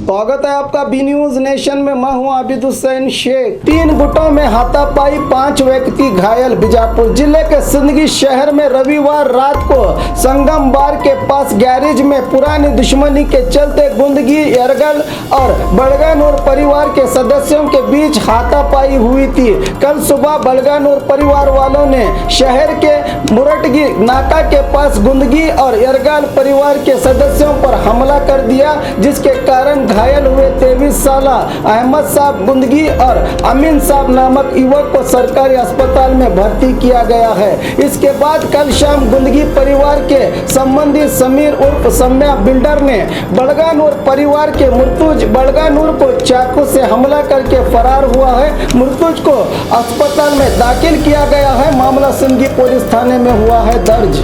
स्वागत है आपका बी न्यूज नेशन में। मैं हूं आबिद हुसैन शेख। 3 गुटों में हाथापाई, 5 व्यक्ति घायल। बीजापुर जिले के सिंदगी शहर में रविवार रात को संगम बार के पास गैरेज में पुरानी दुश्मनी के चलते गुंदगी, यरगल और बड़गानूर परिवार के सदस्यों के बीच हाथापाई हुई थी। कल सुबह बड़गानूर परिवार वालों ने शहर के मुरटगी नाका के पास गुंदगी और यरगल परिवार के सदस्यों पर हमला कर दिया, जिसके कारण घायल हुए 23 साल अहमद साहब गुंदगी और अमीन साहब नामक युवक को सरकारी अस्पताल में भर्ती किया गया है। इसके बाद कल शाम गुंदगी परिवार के संबंधी समीर उर्फ सम्या बिल्डर ने बड़गानूर परिवार के मुर्तुज बड़गानूर को चाकू से हमला करके फरार हुआ है। मुर्तुज को अस्पताल में दाखिल किया गया है। मामला सिंदगी पुलिस थाने में हुआ है दर्ज।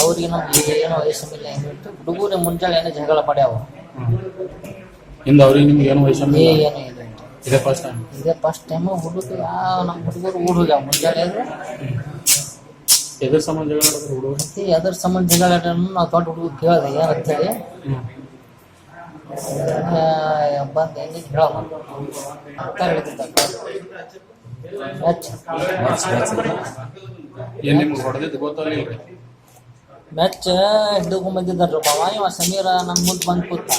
ಅವ್ರಿಗೆ ನಮ್ಗೆ ಏನೋ ವಯಸ್ಸಿಲ್ಲ ಏನಿತ್ತು ಹುಡುಗರು ಮುಂಜಾನೆ ಏನೋ ಜಗಳ ಪಡ್ಯಾವ ಇಂದ ಅವ್ರಿಗೆ ನಿಮ್ಗೆ ಏನೋ ವಯಸ್ಸಿಲ್ಲ ಏನು ಇಲ್ಲ ಇದೇ ಫಸ್ಟ್ ಟೈಮ್ ಹುಡುಗ ನಮ್ಮ ಹುಡುಗರು ಊರು ಹೋಗ್ಯಾವ ಮುಂಜಾನೆ ಎದ್ರ ಸಂಬಂಧ ಜಗಳ ಆಡಿದ್ರು ಹುಡುಗರು ಅದ್ರ ಸಂಬಂಧ ಜಗಳ ಆಡೋಣ ನಾವು ದೊಡ್ಡ ಹುಡುಗ ಕೇಳಿದೆ ಏನಂತ ಹೇಳಿ ಬಂದು ಹೆಂಗೆ ಹೇಳೋಣ ಅಂತ ಹೇಳ್ತಿದ್ದ ಏನ್ ನಿಮ್ಗೆ ಹೊಡೆದಿದ್ದು ಗೊತ್ತಾಗಲಿಲ್ಲ ಮ್ಯಾಚ್ ಹಿಡ್ಕೊಂಡ್ ಬಂದಿದ್ದಾರ ಇವ ಸಮೀರ ನಮ್ಮ ಮುಂದೆ ಬಂದು ಕೂತ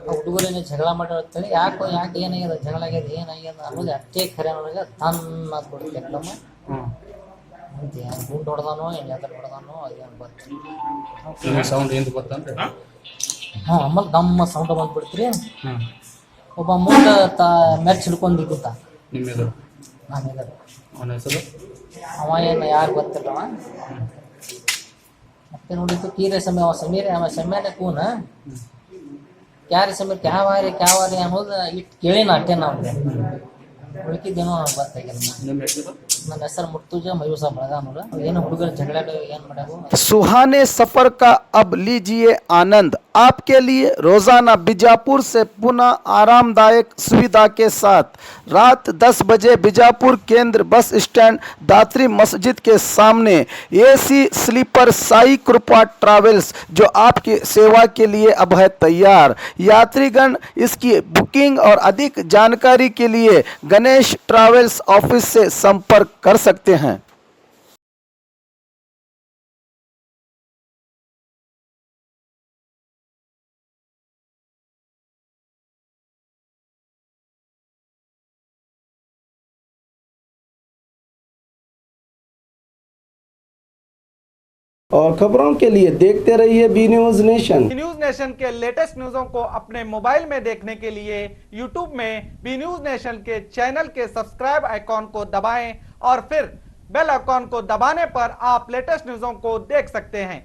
ಹುಡುಗರೇನೆ ಜಗಳ ಮಾಡಿರ್ತೇಳಿ ಯಾಕೆ ಏನಾಗ್ಯದ ಜಗಳ ಆಗ್ಯದ ಏನಾಗ್ಯದ ಅನ್ನೋದು ಅಷ್ಟೇ ಖರೆ ಅನ್ನೋದಾಗ ತನ್ನ ಕೊಡುತ್ತೆ ಎಕ್ದಮ್ಮ ಗುಂಡು ಹೊಡೆದಾನೋ ಏನು ಎದ್ರ ಹೊಡೆದಾನೋ ಅದೇನು ಬಂತು ಸೌಂಡ್ ಏನು ಗೊತ್ತಂದ್ರೆ ಆಮೇಲೆ ನಮ್ಮ ಸೌಂಡ್ ಬಂದ್ಬಿಡ್ತೀರಿ ಒಬ್ಬ ಮುಂದೆ ಮ್ಯಾಚ್ ಹಿಡ್ಕೊಂಡು ಕೂತ ನಿಮ್ಮ ಎದುರು ನಾನು ಎದುರು ಅವನ ಹೆಸರು ಅವ ಏನು ಯಾರು ಗೊತ್ತಿಲ್ಲವ ಮತ್ತೆ ನೋಡಿದ್ದು ಕೀರೆ ಸಮಯ ಸಮೀರ ಅವ ಸಮಯನೇ ಕೂನ ಕ್ಯಾರೆ ಸಮೀರ್ ಕ್ಯಾವಾರಿ ಅನ್ನೋದು ಇಟ್ಟು ಕೇಳಿನ ಅಟ್ಟೆ ನಾವು ಉಳ್ಕಿದ್ದೇನೋ ನನಗೆ ಗೊತ್ತಾಗಿಲ್ಲ ನಿಮ್ಮ ಹೆಸರು ನನ್ನ ಹೆಸರು ಮುರ್ತುಜ ಮಯೂಸ ಬಳಗಾನೂರ ಏನು ಹುಡುಗರು ಜಗಳ ಏನು ಮಾಡ್ಯಾವ। सुहाने सफर का अब लीजिए आनंद। आपके लिए रोजाना बीजापुर से पुनः आरामदायक सुविधा के साथ रात 10 बजे बीजापुर केंद्र बस स्टैंड दात्री मस्जिद के सामने एसी स्लीपर साई कृपा ट्रैवल्स जो आपकी सेवा के लिए अब है तैयार। यात्रीगण इसकी बुकिंग और अधिक जानकारी के लिए गणेश ट्रैवल्स ऑफिस से संपर्क कर सकते हैं। और खबरों के लिए देखते रहिए B News Nation. B News Nation के लेटेस्ट न्यूज़ों को अपने मोबाइल में देखने के लिए यूट्यूब में बी न्यूज नेशन के चैनल के सब्सक्राइब आइकॉन को दबाएं और फिर बेल आइकॉन को दबाने पर आप लेटेस्ट न्यूज़ों को देख सकते हैं।